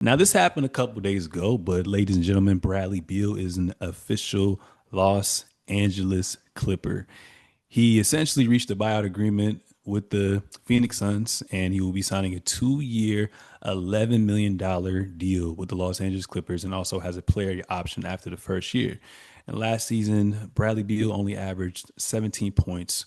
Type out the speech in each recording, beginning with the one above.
Now, this happened a couple days ago, but ladies and gentlemen, Bradley Beal is an official Los Angeles Clipper. He essentially reached a buyout agreement with the Phoenix Suns, and he will be signing a 2-year, $11 million deal with the Los Angeles Clippers and also has a player option after the first year. And last season, Bradley Beal only averaged 17 points,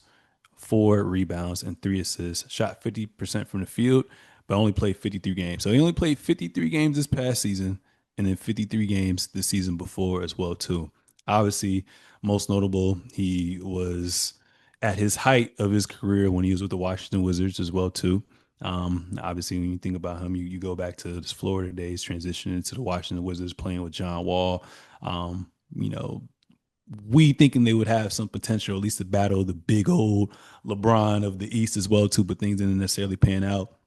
4 rebounds, and 3 assists. Shot 50% from the field, but only played 53 games. So he only played 53 games this past season, and then 53 games the season before as well too. Obviously, most notable, he was at his height of his career when he was with the Washington Wizards as well too. Obviously, when you think about him, you go back to his Florida days, transitioning to the Washington Wizards, playing with John Wall. You know, we thinking they would have some potential, at least to battle the big old LeBron of the East as well too, but things didn't necessarily pan out.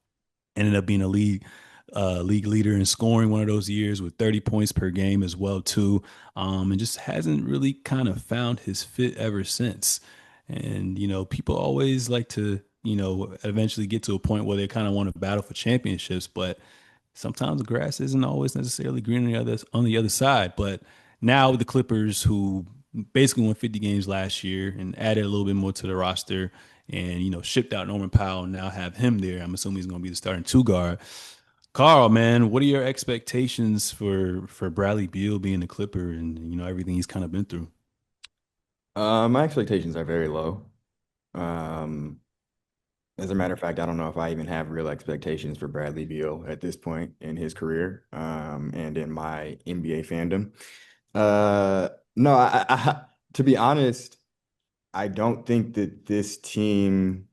Ended up being a league leader in scoring one of those years with 30 points per game as well too, and just hasn't really kind of found his fit ever since. And people always like to eventually get to a point where they kind of want to battle for championships, but sometimes the grass isn't always necessarily green on the other side. But now with the Clippers, who basically won 50 games last year and added a little bit more to the roster, and shipped out Norman Powell and now have him there. I'm assuming he's going to be the starting two guard. Carl, man, what are your expectations for Bradley Beal being a Clipper and everything he's kind of been through? My expectations are very low. Um, as a matter of fact, I don't know if I even have real expectations for Bradley Beal at this point in his career, and in my NBA fandom. No, to be honest, I don't think that this team,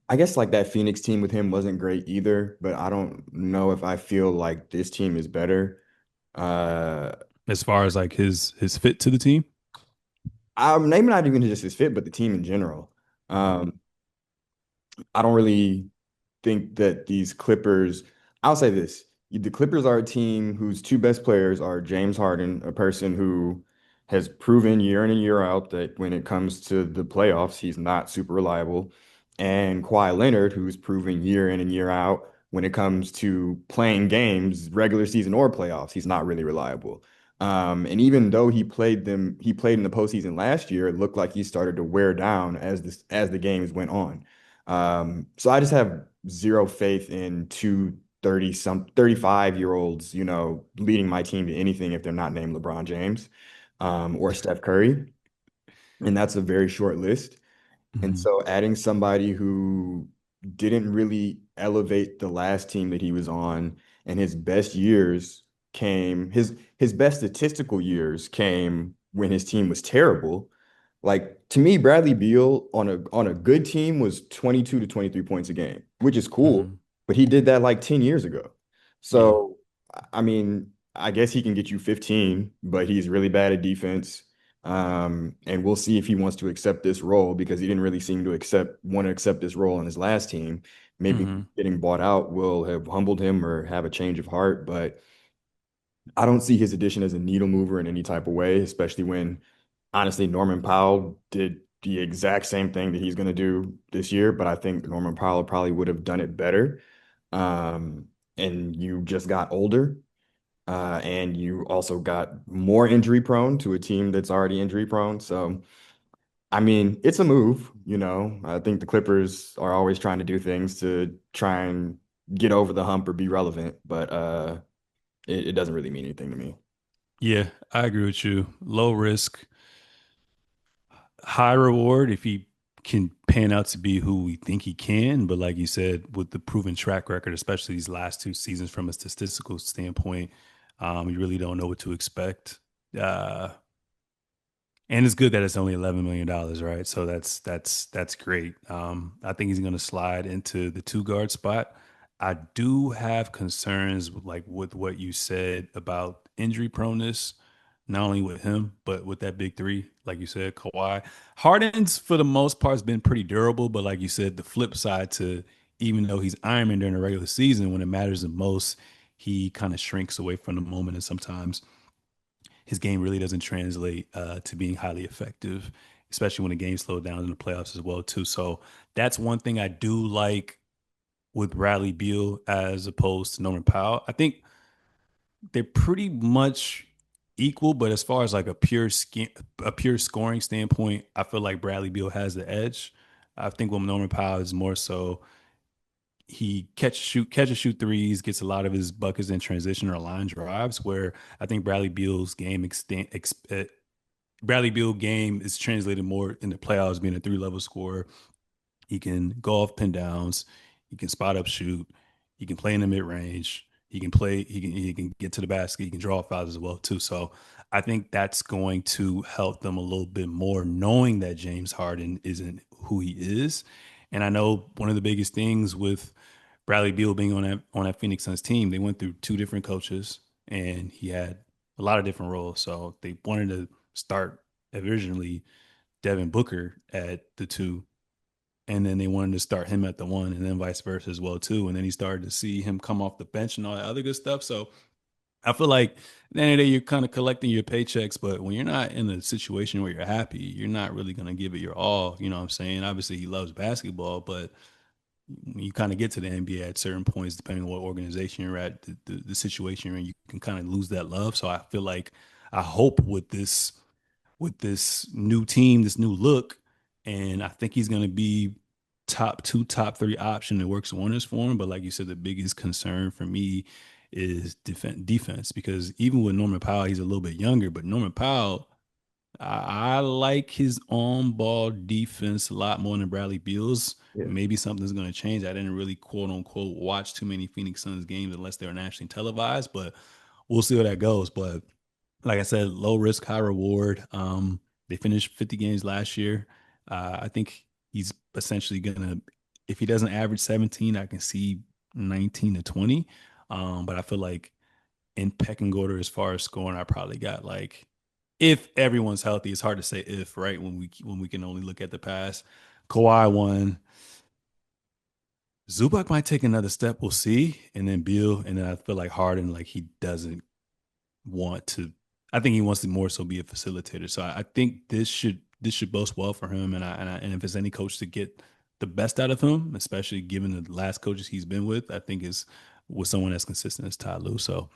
I guess like that Phoenix team with him wasn't great either, but I don't know if I feel like this team is better. Uh, As far as like his fit to the team? maybe not even just his fit, but the team in general. Mhm. Um, I don't really think that these Clippers, I'll say this. The Clippers are a team whose two best players are James Harden, a person who has proven year in and year out that when it comes to the playoffs, he's not super reliable, and Kawhi Leonard, who's proven year in and year out when it comes to playing games, regular season or playoffs, he's not really reliable. And even though he played in the postseason last year, it looked like he started to wear down as the games went on. So I just have zero faith in two 35-year-olds, leading my team to anything if they're not named LeBron James, or Steph Curry. And that's a very short list. And Mhm. so adding somebody who didn't really elevate the last team that he was on, and his best years his best statistical years came when his team was terrible. Like to me, Bradley Beal on a good team was 22 to 23 points a game, which is cool, Mhm. but he did that like 10 years ago. Yeah. So I mean, I guess he can get you 15, but he's really bad at defense. And we'll see if he wants to accept this role because he didn't really seem to want to accept this role in his last team. Maybe Mhm. getting bought out will have humbled him or have a change of heart, but I don't see his addition as a needle mover in any type of way, especially when honestly Norman Powell did the exact same thing that he's going to do this year, but I think Norman Powell probably would have done it better. And you just got older. And you also got more injury prone to a team that's already injury prone. So, I mean, it's a move. I think the Clippers are always trying to do things to try and get over the hump or be relevant, but it doesn't really mean anything to me. Yeah, I agree with you. Low risk, high reward if he can pan out to be who we think he can. But like you said, with the proven track record, especially these last 2 seasons from a statistical standpoint, you really don't know what to expect. Uh, and it's good that it's only $11 million, right? So that's great. I think he's going to slide into the two guard spot. I do have concerns like with what you said about injury proneness, not only with him but with that big three, like you said, Kawhi. Harden's for the most part has been pretty durable, but like you said, the flip side to even though he's Iron Man during the regular season, when it matters the most, he kind of shrinks away from the moment, and sometimes his game really doesn't translate to being highly effective, especially when the game slowed down in the playoffs as well too. So that's one thing I do like with Bradley Beal as opposed to Norman Powell. I think they're pretty much equal, but as far as like a pure scoring standpoint, I feel like Bradley Beal has the edge. I think with Norman Powell is more so he catch and shoot threes, gets a lot of his buckets in transition or line drives. Where I think Bradley Beal game is translated more in the playoffs, being a three level scorer. He can go off pin downs. He can spot up shoot. He can play in the mid range. He can play. He can get to the basket. He can draw fouls as well too. So I think that's going to help them a little bit more, knowing that James Harden isn't who he is. And I know one of the biggest things with Bradley Beal being on that Phoenix Suns team, they went through two different coaches, and he had a lot of different roles. So they wanted to start originally Devin Booker at the two, and then they wanted to start him at the one, and then vice versa as well too. And then he started to see him come off the bench and all that other good stuff. So I feel like at the end of the day, you're kind of collecting your paychecks, but when you're not in a situation where you're happy, you're not really going to give it your all. You know what I'm saying? Obviously, he loves basketball, but when you kind of get to the NBA at certain points, depending on what organization you're at, the situation you're in, you can kind of lose that love. So I feel like I hope with this new team, this new look, and I think he's going to be top two, top three option that works wonders for him. But like you said, the biggest concern for me is defense, because even with Norman Powell, he's a little bit younger, but Norman Powell, I like his on ball defense a lot more than Bradley Beal's. Yeah. Maybe something's going to change. I didn't really quote unquote watch too many Phoenix Suns games unless they're nationally televised, but we'll see how that goes. But like I said, low risk, high reward. They finished 50 games last year. I think he's essentially gonna, if he doesn't average 17, I can see 19 to 20. But I feel like in pecking order as far as scoring, I probably got like, if everyone's healthy, it's hard to say if, right? When we can only look at the past. Kawhi one. Zubac might take another step. We'll see. And then Beal, and then I feel like Harden, like he doesn't want to. I think he wants to more so be a facilitator. So I think this should boast well for him. And if it's any coach to get the best out of him, especially given the last coaches he's been with, I think is with someone as consistent as Ty Lue. So